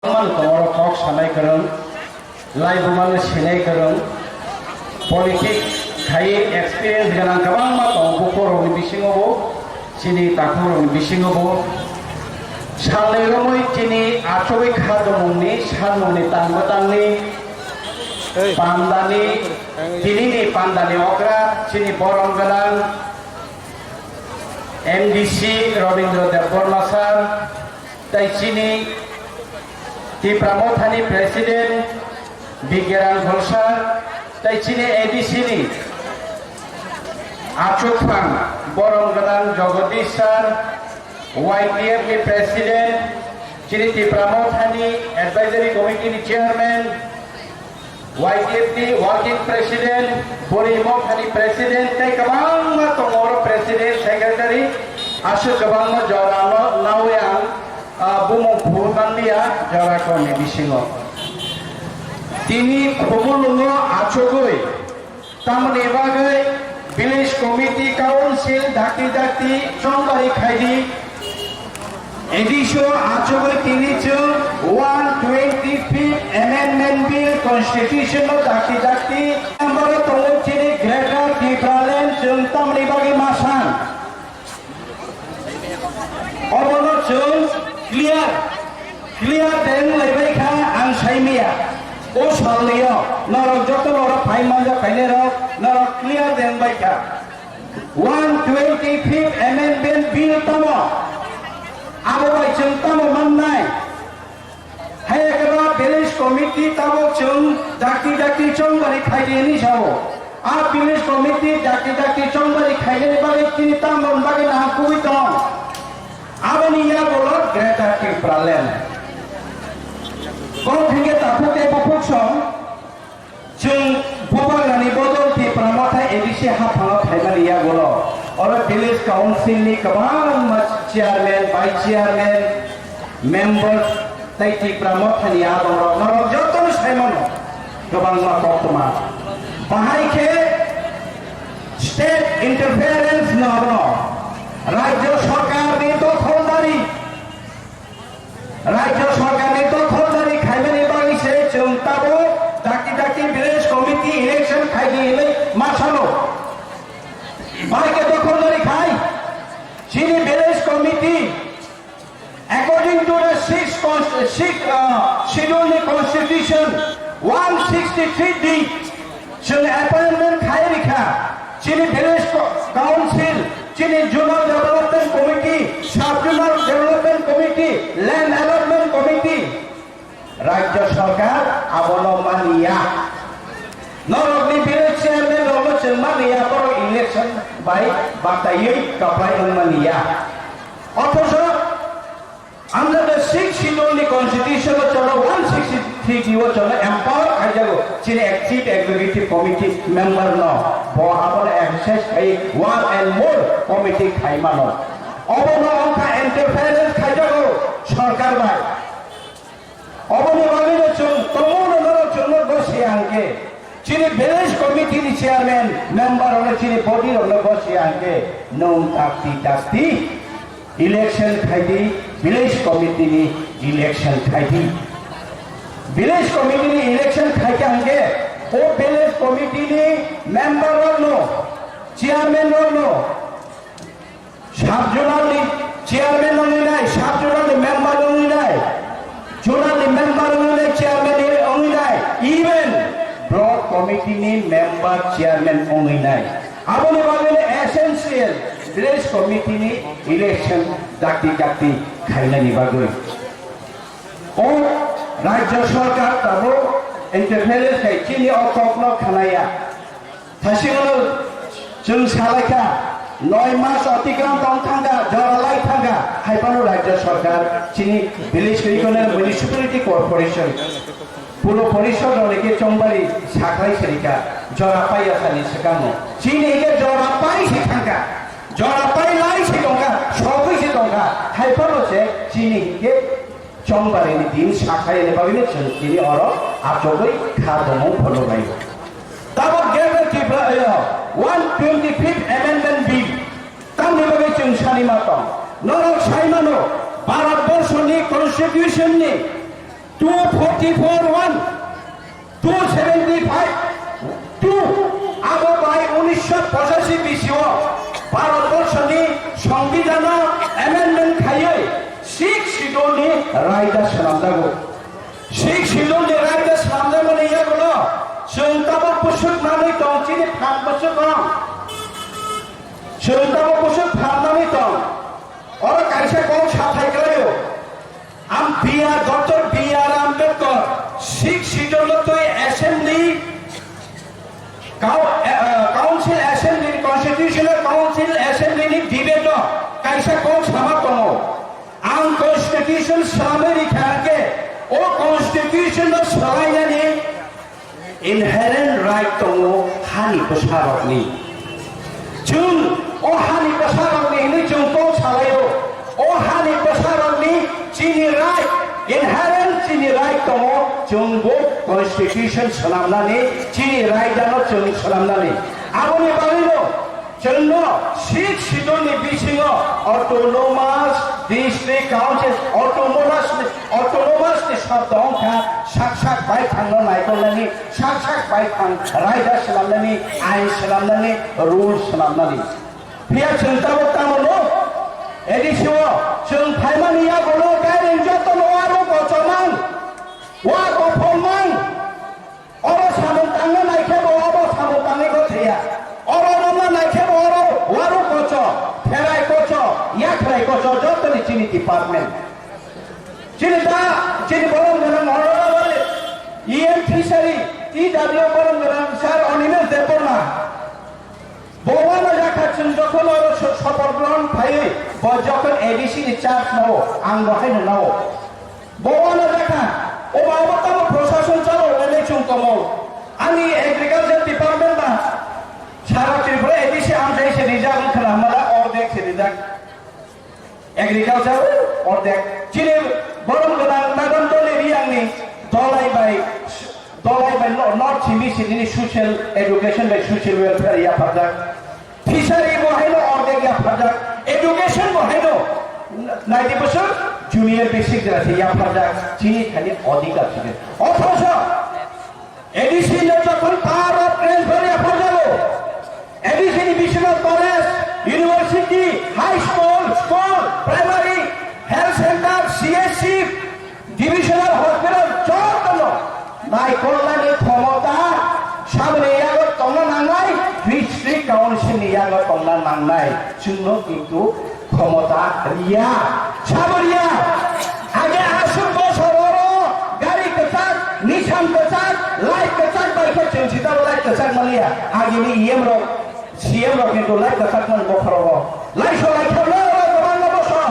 tomorrow talk sanai karang live man sinai karang politics khai experience ganang kabang ma tong bukor ni bisingobo sini takor ni bisingobo salai romoi sini achobi khadomni sanoni tangbatangni pandani sini ni pandani okra sini borong ganang MDC Robindra Dev Sir tai sini di Pramothani Presiden Bigeran Gholsar tai sini ADC ni Achuk Phan Borong Gadan Jagadish Sir YTF ni Presiden sini di Pramothani Advisory Committee ni Chairman YTF ni Working President Borimo Thani Presiden tai kabang ma tongoro Presiden Secretary Asu kabang ma jorano nawang bumong Purbandia Jarakon ni bisingo tini khobulungo achogoi tamne bagai village committee council dhati chongbari khaidi edisho achogoi tini chu 125th amendment bill constitution no dhati number tong chini greater difference chung tamne bagai masan obono chung clear den lebai kha ang saimia o salio norok joto norok phai manja khaine rok norok clear den bai kha 125th amendment bill tamo abo bai chung tamo mannai hai ekra village committee tamo chung daki chung bari khaide ni sabo a village committee daki chung bari khaide bari kini tamo bagi na kubi tong abani ya bolot greater Kipralen kon thinge tapute bapuksom chung bobagani bodol ti Pramothai ADC hafalo thaimani ya bolo or village council ni kabang chairman vice chairman members tai ti Pramothai ya bolo norok joton saimono kabang ma koktoma bahai ke state interference no রাজ্য সরকার দখলদারি খাইবেনি বাগিছে চংতাবো ডাকি village committee election খাইনি এলে মাছালো বাইকে দখলদারি খাই চিনি village committee according to the sixth schedule constitution 163D চিনি appointment খাই রেখা চিনি ভিলেজ কাউন্সিল চিনি zonal development committee sub zonal development committee land allotment committee রাজ্য সরকার অবলম্বনিয়া নরগনি ভিলেজ চেয়ারম্যান রমচন মানিয়া বড় ইলেকশন বাই বাতাইয়ে কাপাই মানিয়া অথচ under the sixth schedule ni constitution chalo 163 diwo chalo empower khajago chine chief executive committee member no bo abone access kai one and more committee khaimano obono onka interference khajago sarkar bai obono bagino chung tomono noro chung gosi ange chine village committee ni chairman member ole chine body ole gosi ange non takti election khaidi village committee ni election khaidi village committee ni election khaike ange o village committee ni member no chairman no sub zonal ni chairman no nai sub zonal ni member no nai zonal ni member no nai chairman ni nai even block committee ni member chairman only nai abone bale essential village committee ni election daki khailani bagoi o rajya sarkar tabo interference kai chini okokno khanaya thasingno chung salaika 9 মাস অতিক্রম তংখাঙ্গা জরালাই থাঙ্গা হাইপানো রাজ্য সরকার চিনি village municipality corporation পুরো পরিষদ অনেকে চম্বারি সাখাই সেরিকা জরাপাই আসানি সেকামো চিনি কে জরাপাই সেখাঙ্গা জরাপাই লাই সেটঙ্গা সবই সেটঙ্গা হাইপানো সে চিনি কে চম্বারি নি দিন সাখাই নে বাবিনে চিনি অর আচগই খাদমো ফলো গাই তাবো গেবে টিপ্রা 125th amendment bill তামনি বাগে চংসানি মাতং নরক সাইমানো ভারতবর্ষ নি কনস্টিটিউশন নি 44(1) 275 2 আবো বাই 1985 বিসিও ভারতবর্ষनि সংবিধাन एमेंडमेंट खायै सिख शिड्यूलनि रायदा खालामनांगौ सिख शिड्यूलनि रायदा खालामनांगौ यागोलो जों दाबो बोसोरनानै दं दिनै 5 बोसोर दं जों दाबो बोसोर खालामनानै दं अर कायसे गाव साथायग्रायो आम डॉक्टर बी.आर. आम्बेडकर सिख शिड्यूल तो assembly council assembly constitutional council assembly debate कैसे कौन सामा दङ आं कन्स्टिट्यूशन सामने खाके ओ कन्स्टिट्यूशन सालायनानै इनहेरेंट राइट दङ हानि बसारकनि जों ओ हानि बसारकनि जों को सालायो ओ हानि बसारकनि जिनि राइट इनहेरेंट जिनि राइट दङ जोंबो कन्स्टिट्यूशन खालामनानै जिनि राइटआनो जों खालामनानै आबोनि बागैनो जोंनो सिख शिड्यूलनि बिथिङाव अटोनोमास डिस्ट्रिक्ट काउन्सिल अटोनोमासनि शब्द अंका साक्षात बाय थांनो नायगौनानै साक्षात बाय थां रायदा खालामनानै आयेन खालामनानै रुल्स खालामनानै फिया जों दाबो तामनो एडिसिओ जों फाइमानिया गलो गायरें जतन वारो गचमान वा गफमान अरो सामन तांनो नायखेबो अबो सामन तांनो थैया अरो नमना नायखेबो अरो वारो गच फेराय गच याखराय गच जतनि चिनि डिपार्टमेंट चिनि बरं गोनां अरनावले ईएम फिसारि टीडब्ल्यू बरं गोनां सार अनिमेल देबबर्मा बवानो जाखाथिं जखन शपथ ग्रहण फायै যখন এডিসি नि चार्ज नाव आं बहायनो नाव बवानो जाखा अबावबा प्रशासन चालौ लेले चुंकमौ आंनि एग्रिकालचार डिपार्टमेंट बा सारा त्रिपुरा एडिसि आमजाय सेरिजाग खालामला अर्धेक सेरिजाग एग्रिकालचार अर्धेक चिनि बरं गोनां नागन दलेरि आंनि दलायबाय नर्थ सिबिसिनि ससियेल एडुकेशन बाय ससियल वेलफेयर याफाजाग फिसारि बहायनो अर्धेक याफाजाग एडुकेशन बहायनो 90% जूनियर बेसिक जाति याफाजाग चिनि खाली अधिकार छिने अथच एडिसि ने যখন पावर ऑफ ट्रांसफर याफाजागो एडिसि नि बिशनल college university high school primary health centre CSC divisional hospital जतन नायकलानि क्षमता सामने यागो तंनो नांनाय डिस्ट्रिक्ट काउंसिल यागो तंनो नांनाय जोंनो किन्तु क्षमता रिया साबरिया आगे आसु बसरो गाड़ी कचाक निशान कचाक लाइट कचाक बाइक चेंसिता लाइट कचाक मालिया आगे नि ईएम रो सीएम रो किन्तु लाइट कचाक मन बखरो लाइट लो गोबां बसो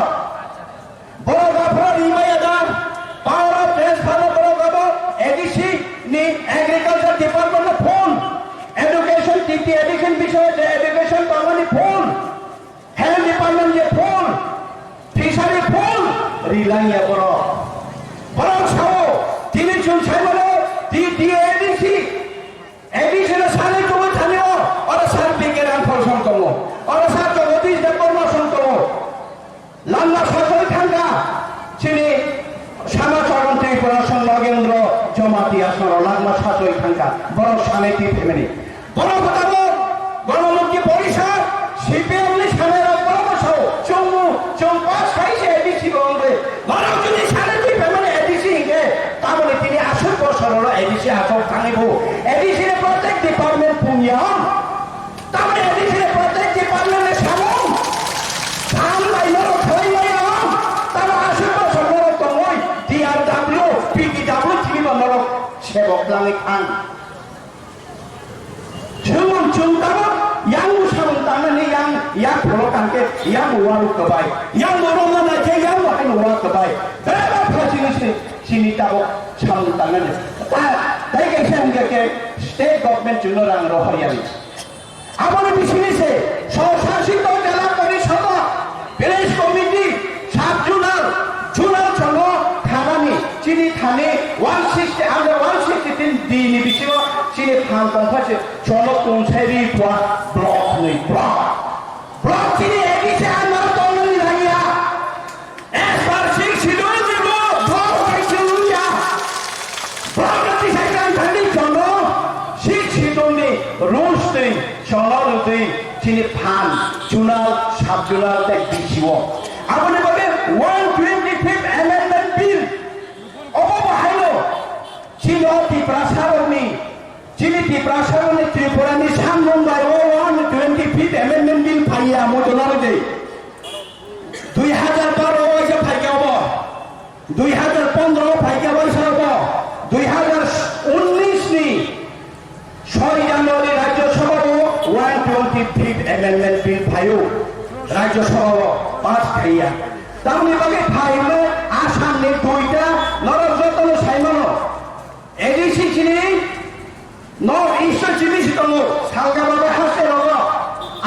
बरो गाफर इमाया दाम पावर ऑफ ट्रांसफर बरो गाबो एडिसि नि एग्रीकल्चर डिपार्टमेंट फोन एजुकेशन टीटी एडिशन विषय एजुकेशन पावनी फोन हेल्थ डिपार्टमेंट ये फोन फिशरी फोन रिलाइया बरो साओ तिनि जुन साइमनो टीटी एडिसि एडिशन साने तो थानियो और सार बिकेरान फरसन कमो और सार जगदीश देवबर्मन कमो लांगा सजय थांगा चिनि सामा चरन्ति प्रशासन नगेन्द्र जमाती आसर लांगा सजय थांगा बरो सानेति फेमिली बरो बताबो गणमुक्ति परिषद सीपीएम नि सानेरा बरो जों पास खाइसे एडिसि गंगे बरो जुदि सानेति फेमिली एडिसि हिगे ताबले तिनि आसर बसरल एडिसि आसर थांगो एडिसि ने प्रत्येक डिपार्टमेंट पुनिया ताबले एडिसि ने प्रत्येक डिपार्टमेंट ने सामो साम लाइनो थैलाया ताबा आसर बसरल तंगय डीआरडब्ल्यू पीटीडब्ल्यू तिनि बमरो सेबक लाङै थां जों दाबो yang usang tangan yang pulau tangke yang waru kebai yang dorong naik yang wakai waru kebai berapa proses sini tahu sang tangan tapi kalau ke state government juga orang rohani apa di sini se sosialisasi itu dalam peristiwa village committee subjunal jono kharani sini thane 160 under 163 di ni bisio sini thang tangkase jono tungseri buat blok nih blok sini edisi anak tolong lagi ya SR6 sidul itu blok kecilnya Sonoluti, Chini Pan, Junal, Sabjunal, Tek Bishiwo. Abone Babe, 125th Amendment Bill. Obo Bahilo, Chino Tiprasaroni, Chini Tiprasaroni, Tripurani, Samundai, 125th Amendment Bill, Paya, Motonalde. 2012 বয়সে ফাইকা হবো 2015 ফাইকা বয়স হবো 2019 নি 6 জানুয়ারি Rajya Sabha 125th amendment bill ফাইও রাজ্যসভা 5 খাইয়া তারপরে বাকি ফাইলে আসামনি দুইটা নরযতন সাইমন এডিসি চিনি নর্থ ইস্ট চিবিসি দङ সালগাবাবে হাসে রগ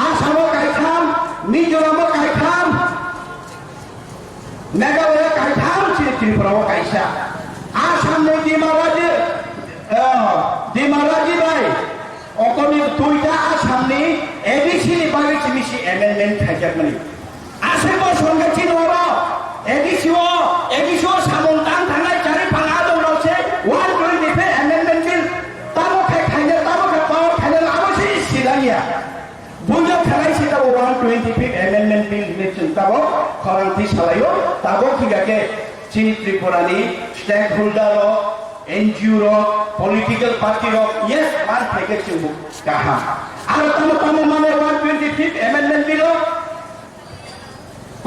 আসামও গাইখাম মিজোরামও গাইখাম Meghalaya Kaitham Tripura Kaisa. Assam ne Dimaraji bai. Okoni tuita Assam ni ABC ni bagi cimisi amendment khajak mani. Assam ko songa chinora. ABC wo samontang thangai cari pangado rose 125 amendment bill. Tamo khai power khai amosi silania. Bunjo khalai sita 125th amendment bill election tabo kharanti salayo tabo kigake Chini Tripurani stakeholder ro NGO ro political party ro yes man theke chubu kaha ar tamo mane 125th amendment bill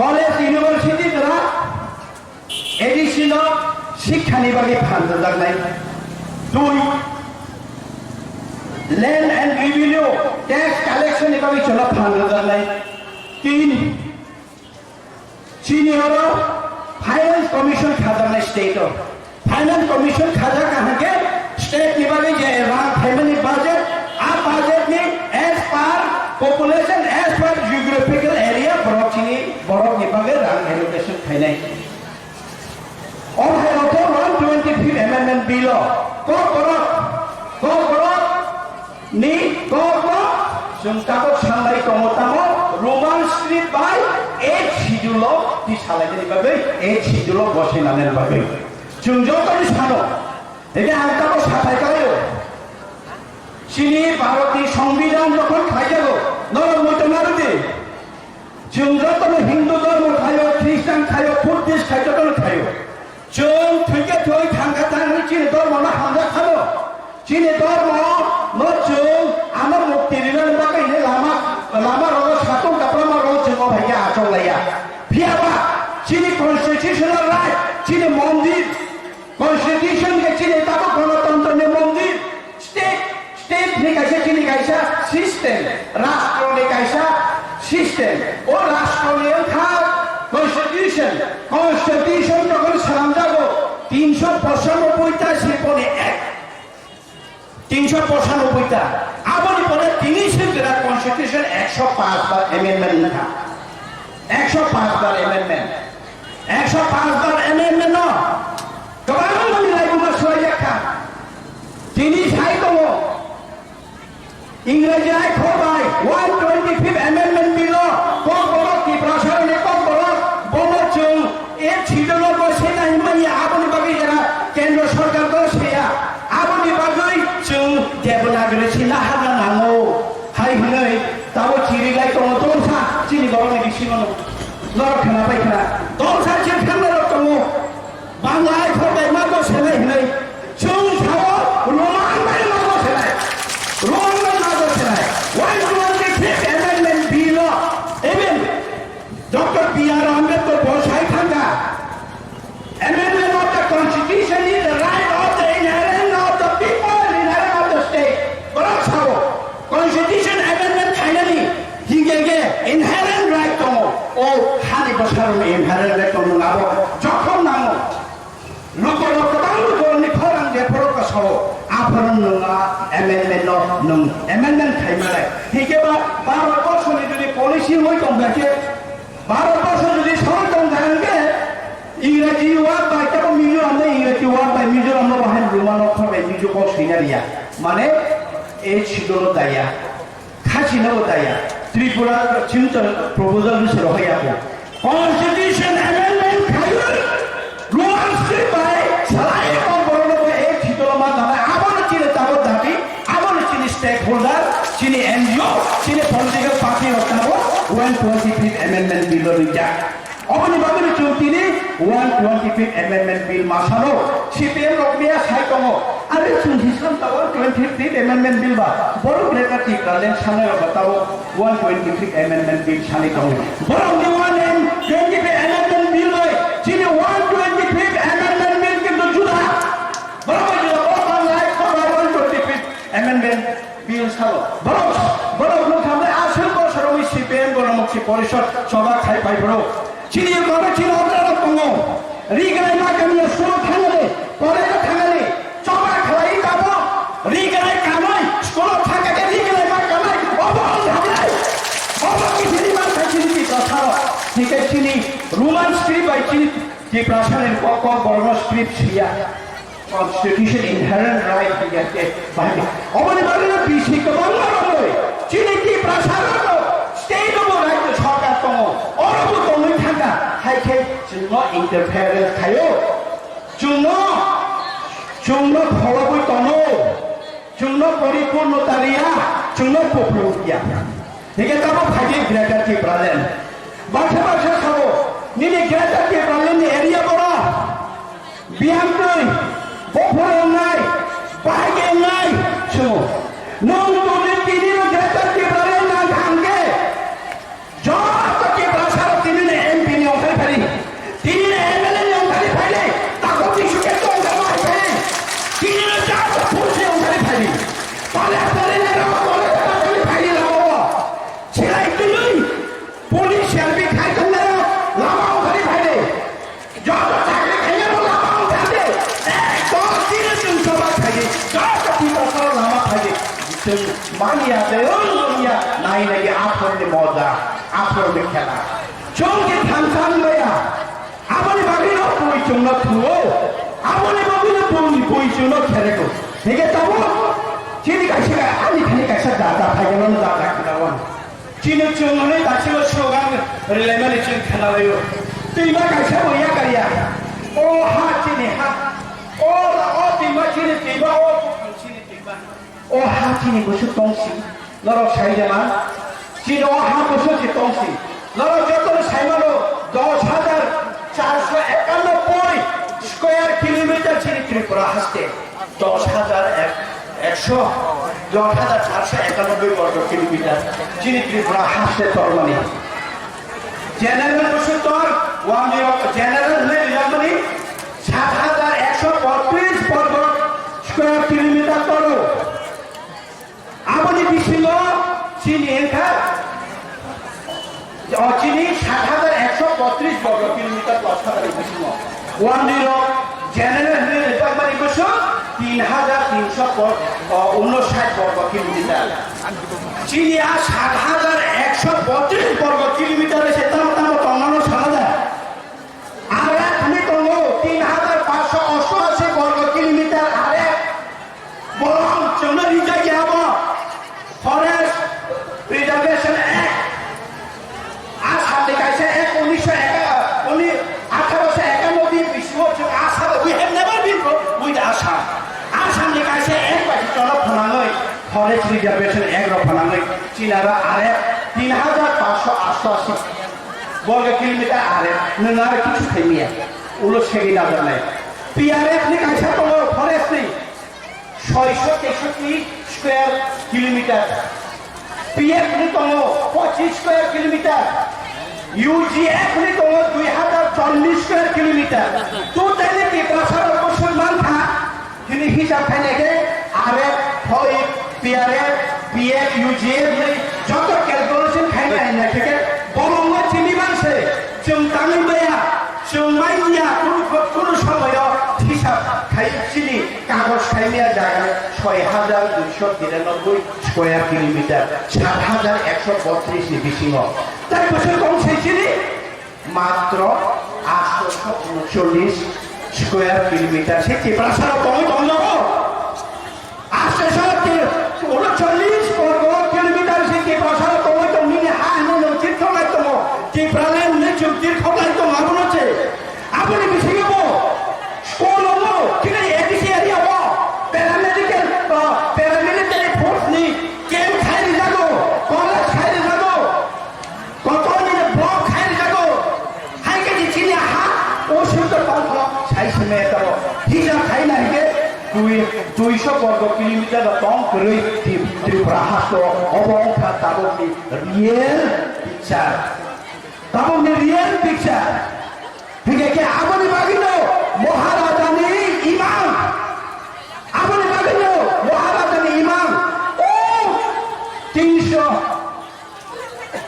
college university dara additional শিক্ষা নিবাগে fund জাগনাই দুই Land and revenue tax collection এভাবে চলা fund জানাই 3 senior finance commission খাজানা state finance commission খাজা কাহাকে state নিবাগে যে রান ফ্যামিলি বাজেট আ বাজেট নি as per population as per geographical area বড় নিবাগে রান allocation খাইনাই অল হেলথ 125th amendment bill কো ni gogo sungkabo sangai tomotamo roman street by 8 sidulo di salai ni babe 8 sidulo bose naner babe jungjo kali sano ege angkabo satai kayo sini bharati সংবিধান যখন খাইয়াগো নরমতো নারদে jungjo tome hindu dharmo khayo christian khayo buddhist khayo tome khayo jung thike thoi thangka thangni chini dharmo na hanga khalo chini dharmo no chung amar mukti rilan bagai ne lama ro satung kaprama ro chung bhaiya achong laya phiaba chini constitutional right chini mondir constitution ke chini tabo ganatantra ne mondir state ne kaisa chini kaisa system rashtra ne kaisa system o rashtra ne kha constitution যখন সালাম যাবো 395 টা শিল্পনে এক 395টা আবনি পরে 30 টা constitution 105 বার amendment লেখা 105 বার amendment 105 বার amendment ন তখন আমি লাইবুমা সই লেখা তিনি সাইতম ইংরেজি আই খোবাই 125th অ্যামেন্ডমেন্ট বিল কোন বড় কি প্রসারণে কোন বড় বনচুং এ ছিদল বসে নাই মাইয়া আবনি বাকি যারা কেন্দ্র সরকার দশেয়া আবনি বাকি চুং দেবনাগরে ছিলা হাগা নাঙ্গো হাই হই তাও চিরিলাই তো দোলসা চিনি বড়নি বিসিমন লরখানা পাইখানা দোলসা চিরখানা রকম বাংলায় খোবাই মা বসে নাই হই চুং ছাও রোমান বাই মা বসে নাই রোমান বাই মা বসে নাই 125th amendment bill even Dr. B.R. Ambedkar বসাই থাকা amendment of the constitution is the right of the inherent of the people, inherent of the state. Correct, sir. Constitution amendment finally, he gave inherent right to oh, hari basar inherent right to nabo. Jokon namo. Loko dalu korni korang de porok sabo. Aparan nunga amendment no nung amendment finally. He gave বারো বছরে যদি policy হই কমবে ভারতবর্ষ যদি সরকার থাকে ইংরেজি word বা কেবল মিজোরাম ইংরেজি ওয়ার্ড বা মিজোরাম বাহান রোমান অক্ষর বা মিজো কল সিনারিয়া মানে এই ছিদল দায়া খাসিনাও দায়া ত্রিপুরা চিন্তন প্রপোজাল হিসেবে হয়ে যাবো কনস্টিটিউশন অ্যামেন্ডমেন্ট খাইল রোমান স্ক্রিপ্ট বাই সালাই কম বড় এই ছিদল মা দাদা আবার চিনে তাবর দাবি আবার চিনি স্টেক হোল্ডার চিনি NGO Chile political party of Tabo, 125th Amendment Bill reject. Only Babylon Chutini, 125th Amendment Bill Masano, CPM Rockmia Saikomo, and it's in his 125th Amendment Bill, Boro Greta Tika, then Shana of Tabo, 125th Amendment Bill Shanikomo. But only one name, 25th Amendment Bill, Chile 125th Amendment Bill to Judah. But Amendment Bill Salo. Boros no kamle asal bosor oi CPM Boramokshi Porishod Soba Thai Pai Bro. Chini Kobe Chino Otara Kongo. Rigai ma kami school thangale, college thangale, Soba Khalai Kabo, Rigai Kamai, school thangale Rigai ma Kamai, Obo Thangale. Obo Chini ma Chini Prasaro. Tiket Chini Roman script by Chini Ki Prasan and Koko Bormo script Sia. Constitution inherent right to get it. Only Barina PC Kabanga, Chiniki Prasaro, state of right to talk at Tomo, or of the Tanga, High Cake, to not interfere Tayo, Juno, Holobu Tono, Juno Poripo Notaria, Juno Popluia. They get up of Hagi Greta Kibralan. Batabasha, Nini Greta Kibralan, the area Bora, Bianca. Bopor nai, bagi nai, semua. Non tulis kini lo jatuh di bawah nang hangge. Jauh ke pasar kini ni MP ni orang kali, kini ni MLA ni orang kali. Takut isu kita orang kali. Kini ni jauh polisi orang kali. Pada hari ni orang kali lama. Sila itu ni polis yang berkait dengan lama orang kali. Jauh tak kaya lama orang kali. Mania de Olonia, nine after the Moda, after the Kala. Chongi Tanzania, I want to be no point not to know. I want to be no point you not carry. They get the one. Chini Kashika, and the Kanika data, I don't know that one. Chino Chumone, that's your slogan, Relemanic Canalo. Tima Kasha Yakaria. Oh, Hatini, all the machine, oh, Hatini was a tonsi, lot of Saidama, Chino Haposu tonsi, lot of Jotor Simano, Dos Hadar, Charles Ekano Point, square kilometer Tripura Haste, Dos Hadar Exo, Dos Hadar Charles Ekano kilometer, Tripura Haste Tormani. General Musutor, 1 year of General Germany, 7 Hadar Exo for please for square kilometer Toro. Abani Bishilo, Chini Enka, or Chini, 7,130 kilometers plus 1 year General Germany Busso, 3,359 kilometers. Chini 7,130 kilometers, Setama Tonano Salada. Arat Nikongo, 3,588 kilometers, Arat. Bolong, Chona Rija Yama. Forest Preservation Act. Asal dikasih only 1891 Asal. We have never been with Asal. Asal dikasih bagi colok penangai Forest Preservation Act penangai Cina area 3,588 वर्ग kilometre area negara kita kemia ulus segini ada nih. PRF ni kasih tolong forest ni 663 square kilometer. PF ni tolong 25 square kilometer. UGF ni tolong 240 square kilometer. Total ni pasal musulman था. Jadi hisap kene ke RF, FOIP, PRF, PF, UGF ni jodoh calculation kene ni ke bolongnya cili bangsa. Cungtangan bayar, cungmainya kuru samaya hisap kai cili kagos kainnya jaga 6,293 square kilometer, 7,132 di Bisinggo. Tapi besar kongsi cili matro 839 square kilometer. Sih perasaan kamu tahu? Asal saya udah 40 square kilometer sih perasaan kamu tahu ini hanya nongcit kau itu mau. Di peralahan ni cukir kau itu apa nanti? Apa ni Bisinggo? Sekolah mau, kita edisi area mau. Paramedical force ni game khai jago. College 200 বর্গ kilometre দং কरै ত্রিপুরা হাসো অবংখা তাবকনি real picture তাবকনি real picture ঠিক আবনি বাগিনো মহারাজানি ইমাম আবনি বাগিনো মহারাজানি ইমাম ও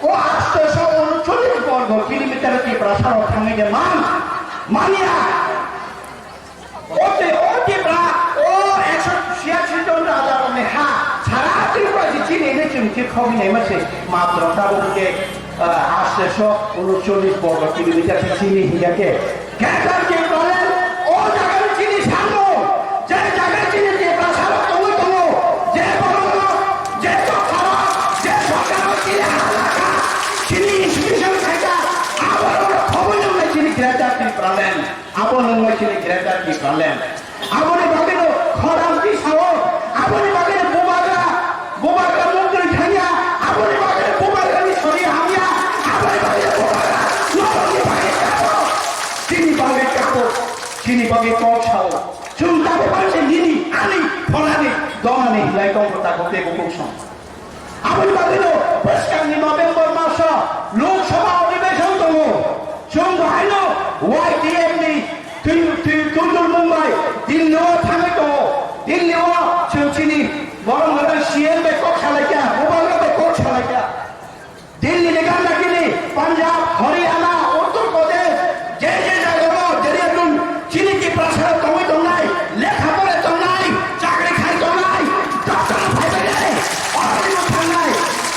839 বর্গ kilometre Tripura সারা থাঙ্গে মান মানিয়া ওতে ত্রিপুরা ও 186 জন রাজা রনে হা সারা ত্রিপুরা চিনি নে চিমটি খাওয়াই মাসে মাত্র তাবকে 839 বর্গ কিলোমিটার চিনি হিয়াকে গ্রেটার কে বলেন ও জায়গায় চিনি সামো যে জায়গায় চিনি ত্রিপুরা সারা তুমি তুমি যে বড় যে সরকার যে সরকার চিনি হালাকা চিনি ইনস্টিটিউশন থাকা আবার খবর নয় চিনি গ্রেটার কি বলেন আপন নয় চিনি গ্রেটার কি বলেন আপনি ভাবেন খরান্তি সাও আপনি ভাবেন বোবাগরা মন্ত্রী খাইয়া আপনি ভাবেন বোবাগরানি সরি হামিয়া আপনি ভাবেন বোবাগরা নবনি ভাগে কাপো চিনি ভাগে কক সাও চুমটা পারছে নিনি আনি ফলানি দমানি হিলাই কমতা গতে বকুসং আপনি ভাবেন পশ্চিমী নভেম্বর মাস লোকসভা অধিবেশন দङ जों बेहायनो YTMनि तुलुर मुम्बाइ दिल्लीयाव थांनाय दङ दिल्लीयाव जोंनि बर' हादर CM बेकक सालायग्रा बबाग्रा बेकक सालायग्रा दिल्लीनि गान्दागिरि पान्जाब हरियाना उत्तर प्रदेश जे जायगायाव जेरैखम चिनि ত্রিপুরা दङै दंनाय लेखा फराय दंनाय चाकरि खाय दंनाय डक्टर फायबाय अरायबो थांनाय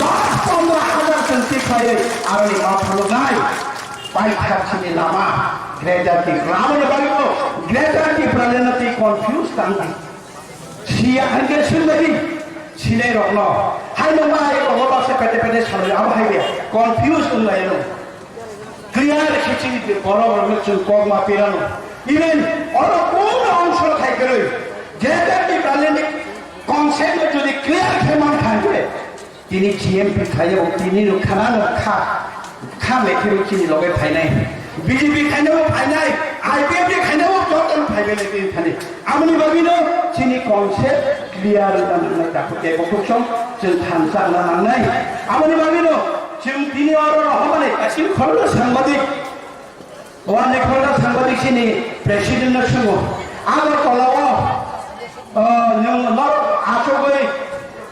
10-15 जों टिखायो आरो मा थांनाय पाइखाचिनि लामा ग्रेटार की ग्रामने बागिनो ग्रेटार की प्रलेनति कन्फ्यूज तांगि सिया हंगे सिलदि सिले रनो हायनो माय अबसे पेटे साले अब हायबे कन्फ्यूज होनलायनो क्लियर खिचिनि बराबर मिचुन कगमा पेरानो इवेन अर कोन अंश थाइगरै ग्रेटार की प्रलेनति कन्सेप्ट যদি क्लियर खेमान थाइबे तिनि जीएमपी थाइबो तिनि खाना खामेखेरो चिनि लगे फाइनाय बीजेपी खाइनाव फाइनाय आईपीएफ नि खाइनाव टोटल फाइनाय बे थाने आमनि बागिनो चिनि कन्सेप्ट क्लियर जानानै दाखुते बकुसम जों थानसा लानानै आमनि बागिनो जों दिनि अर हमाने गासिन खरला सांबादिक वाने खरला सांबादिक चिनि प्रेसिडेन्ट संग आगर तलाव नों नर आचगै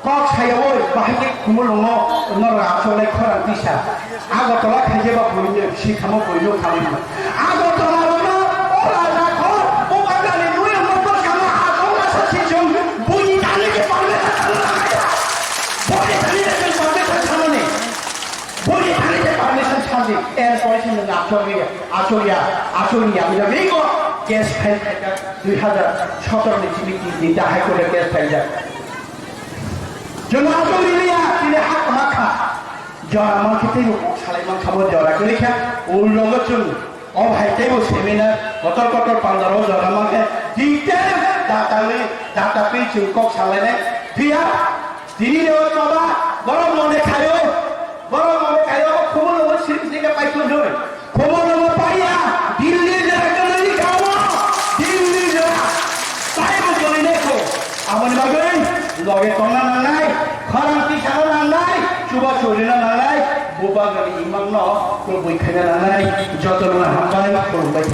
कक सायाव बाहाय खुमुलङ नर आचगै खरान दिसा आगरतला खाइजेबा बयनो सिखामो बयनो खालामो आगरतला रनो अराजा खर बबागानि नुय नम्बर सानो आगरला ससिजों बुनि दानिके पारले खालामनाया बनि दानिके पारले खालामने बनि दानिके पारमिशन सानदि एयर पॉलिसी आचरिया बेखौ केस फाइल खायगा 2017 नि चिमिति दाहाय करे केस फाइल जा जों आचरिया दिनै हाक माखा जरा मार्केटिं सालायमान खाबो जरा गैखा उलगचुन अभायतेबो सेमिनार कतर पान्दाराव जरा माखे डिटेल डाटा पे चुकक सालायनाय फिया दिनिनो माबा गरम मने खायो खबर सिरिसिके पाइखो होय खबर पाइया दिल्ली जरा गलि खावो दिल्ली जरा पाइबो गलिनेखौ आमनि बागै लगे तंना नांनाय खरांति सानो नांनाय चुबा चोरिना नांनाय बोबागानि इमामनो को बैखायना नांनाय जतन हामबाय खुलुमबाय